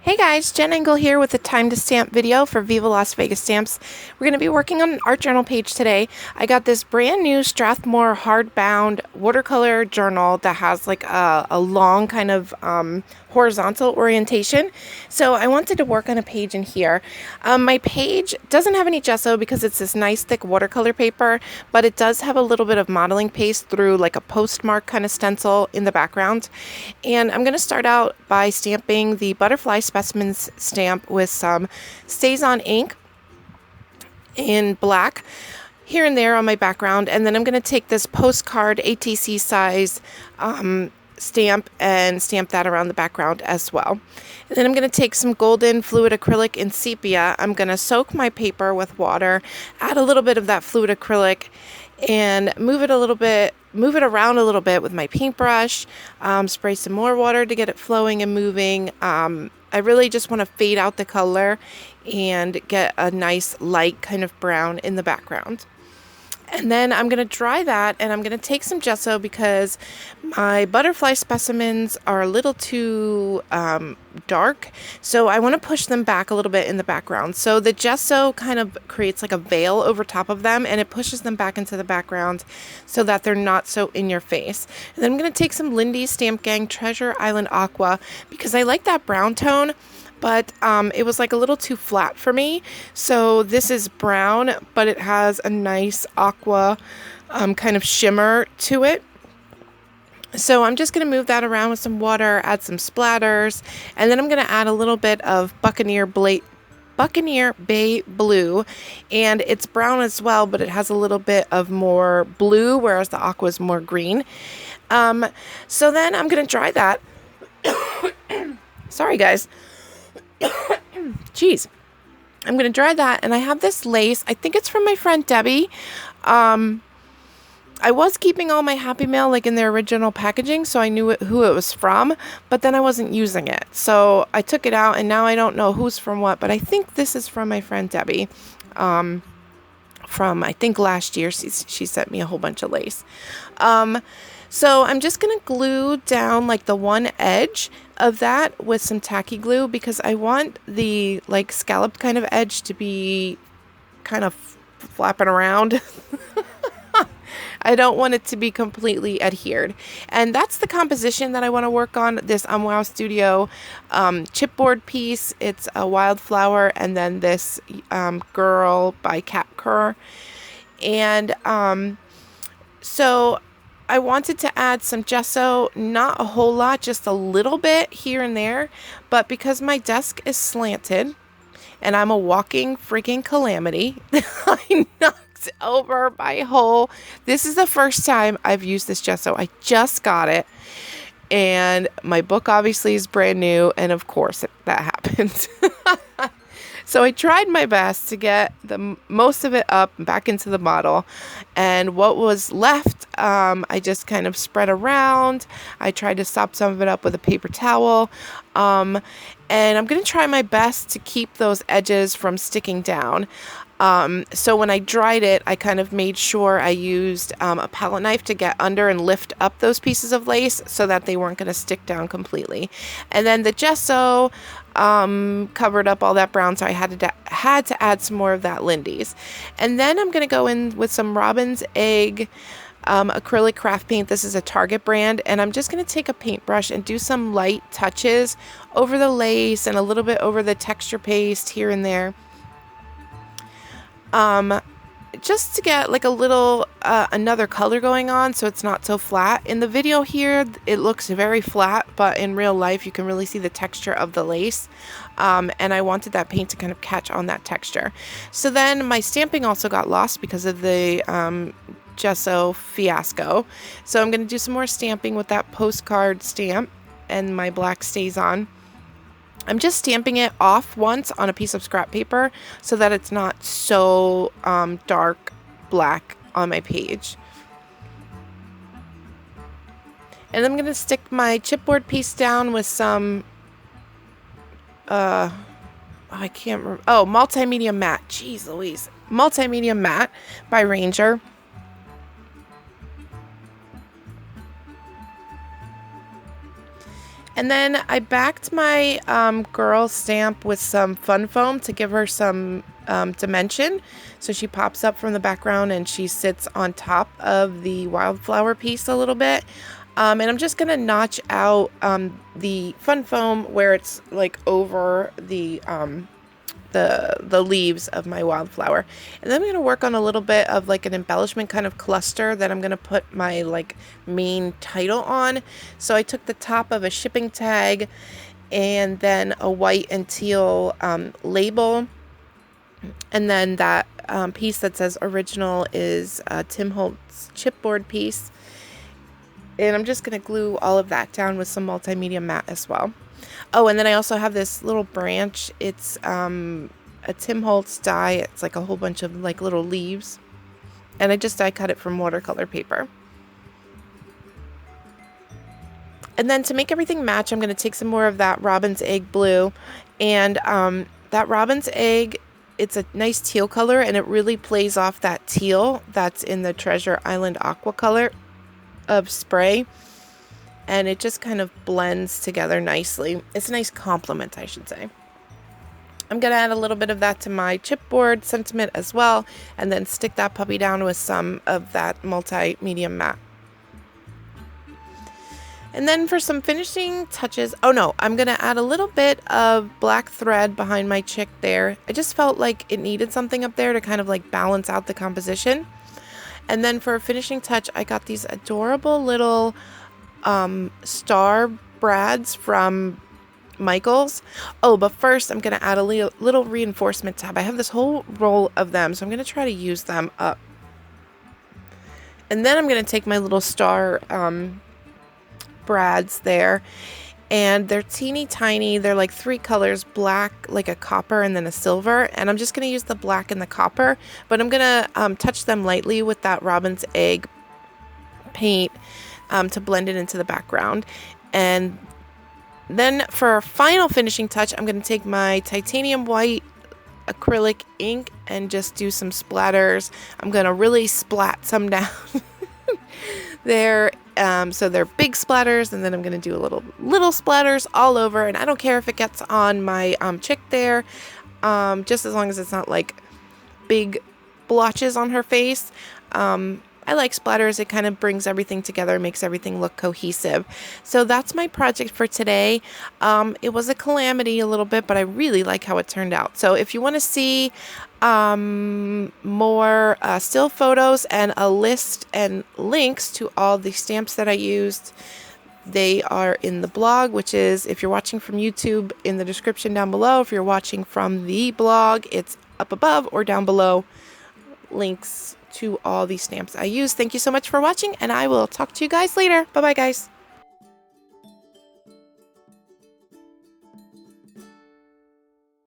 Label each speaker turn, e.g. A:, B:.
A: Hey guys, Jen Engle here with a time to stamp video for Viva Las Vegas Stamps. We're going to be working on an art journal page today. I got this brand new Strathmore hardbound watercolor journal that has like a long kind of horizontal orientation. So I wanted to work on a page in here. My page doesn't have any gesso because it's this nice thick watercolor paper, but it does have a little bit of modeling paste through like a postmark kind of stencil in the background. And I'm going to start out by stamping the butterfly specimens stamp with some StazOn ink in black here and there on my background, and then I'm going to take this postcard ATC size stamp and stamp that around the background as well. And then I'm going to take some golden fluid acrylic in sepia. I'm going to soak my paper with water, add a little bit of that fluid acrylic, and move it around a little bit with my paintbrush, spray some more water to get it flowing and moving. I really just want to fade out the color and get a nice light kind of brown in the background. And then I'm going to dry that, and I'm going to take some gesso because my butterfly specimens are a little too dark. So I want to push them back a little bit in the background. So the gesso kind of creates like a veil over top of them, and it pushes them back into the background so that they're not so in your face. And then I'm going to take some Lindy's Stamp Gang Treasure Island Aqua because I like that brown tone. But it was like a little too flat for me. So this is brown, but it has a nice aqua kind of shimmer to it. So I'm just going to move that around with some water, add some splatters, and then I'm going to add a little bit of Buccaneer Bay Blue, and it's brown as well, but it has a little bit of more blue, whereas the aqua is more green. So then I'm going to dry that. Sorry, guys. Jeez. I'm going to dry that, and I have this lace. I think it's from my friend Debbie. I was keeping all my Happy Mail like in their original packaging, so I knew who it was from, but then I wasn't using it. So I took it out, and now I don't know who's from what, but I think this is from my friend Debbie. From, I think, last year. She sent me a whole bunch of lace. So I'm just going to glue down like the one edge of that with some tacky glue because I want the like scalloped kind of edge to be kind of flapping around. I don't want it to be completely adhered. And that's the composition that I want to work on, this Wow Studio chipboard piece. It's a wildflower, and then this girl by Cap Kerr. And so I wanted to add some gesso, not a whole lot, just a little bit here and there. But because my desk is slanted and I'm a walking freaking calamity, I knocked over my whole... This is the first time I've used this gesso. I just got it. And my book obviously is brand new. And of course that happened. So I tried my best to get the most of it up and back into the model. And what was left, I just kind of spread around. I tried to sop some of it up with a paper towel. And I'm going to try my best to keep those edges from sticking down. So when I dried it, I kind of made sure I used a palette knife to get under and lift up those pieces of lace so that they weren't going to stick down completely. And then the gesso covered up all that brown, so I had to add some more of that Lindy's. And then I'm going to go in with some Robin's Egg acrylic craft paint. This is a Target brand, and I'm just going to take a paintbrush and do some light touches over the lace and a little bit over the texture paste here and there. Just to get like a little another color going on so it's not so flat. In the video here it looks very flat, but in real life you can really see the texture of the lace, and I wanted that paint to kind of catch on that texture. So then my stamping also got lost because of the gesso fiasco, so I'm going to do some more stamping with that postcard stamp and my black StazOn. I'm just stamping it off once on a piece of scrap paper so that it's not so dark black on my page. And I'm going to stick my chipboard piece down with some, I can't remember. Oh, Multimedia Matte. Jeez Louise. Multimedia Matte by Ranger. And then I backed my girl stamp with some fun foam to give her some dimension. So she pops up from the background and she sits on top of the wildflower piece a little bit. And I'm just going to notch out the fun foam where it's like over the leaves of my wildflower. And then I'm going to work on a little bit of like an embellishment kind of cluster that I'm going to put my like main title on. So I took the top of a shipping tag and then a white and teal label. And then that piece that says original is Tim Holtz chipboard piece. And I'm just going to glue all of that down with some multimedia matte as well. Oh, and then I also have this little branch. It's a Tim Holtz die. It's like a whole bunch of like little leaves. And I just die cut it from watercolor paper. And then to make everything match, I'm going to take some more of that robin's egg blue. And that robin's egg, it's a nice teal color, and it really plays off that teal that's in the Treasure Island aqua color of spray. And it just kind of blends together nicely. It's a nice complement, I should say. I'm going to add a little bit of that to my chipboard sentiment as well, and then stick that puppy down with some of that multimedia matte. And then for some finishing touches, oh no, I'm going to add a little bit of black thread behind my chick there. I just felt like it needed something up there to kind of like balance out the composition. And then for a finishing touch, I got these adorable little star brads from Michaels. Oh, but first I'm going to add a little reinforcement tab. I have this whole roll of them, so I'm going to try to use them up. And then I'm going to take my little star brads there, and they're teeny tiny. They're like 3 colors, black, like a copper, and then a silver. And I'm just going to use the black and the copper, but I'm going to touch them lightly with that robin's egg paint to blend it into the background. And then for a final finishing touch, I'm going to take my titanium white acrylic ink and just do some splatters. I'm going to really splat some down there. So they're big splatters, and then I'm going to do a little splatters all over. And I don't care if it gets on my chick there, just as long as it's not like big blotches on her face. I like splatters. It kind of brings everything together, makes everything look cohesive. So that's my project for today. It was a calamity a little bit, but I really like how it turned out. So if you want to see more still photos and a list and links to all the stamps that I used, they are in the blog, which is, if you're watching from YouTube, in the description down below. If you're watching from the blog, it's up above or down below. Links to all these stamps I use. Thank you so much for watching, and I will talk to you guys later. Bye bye, guys.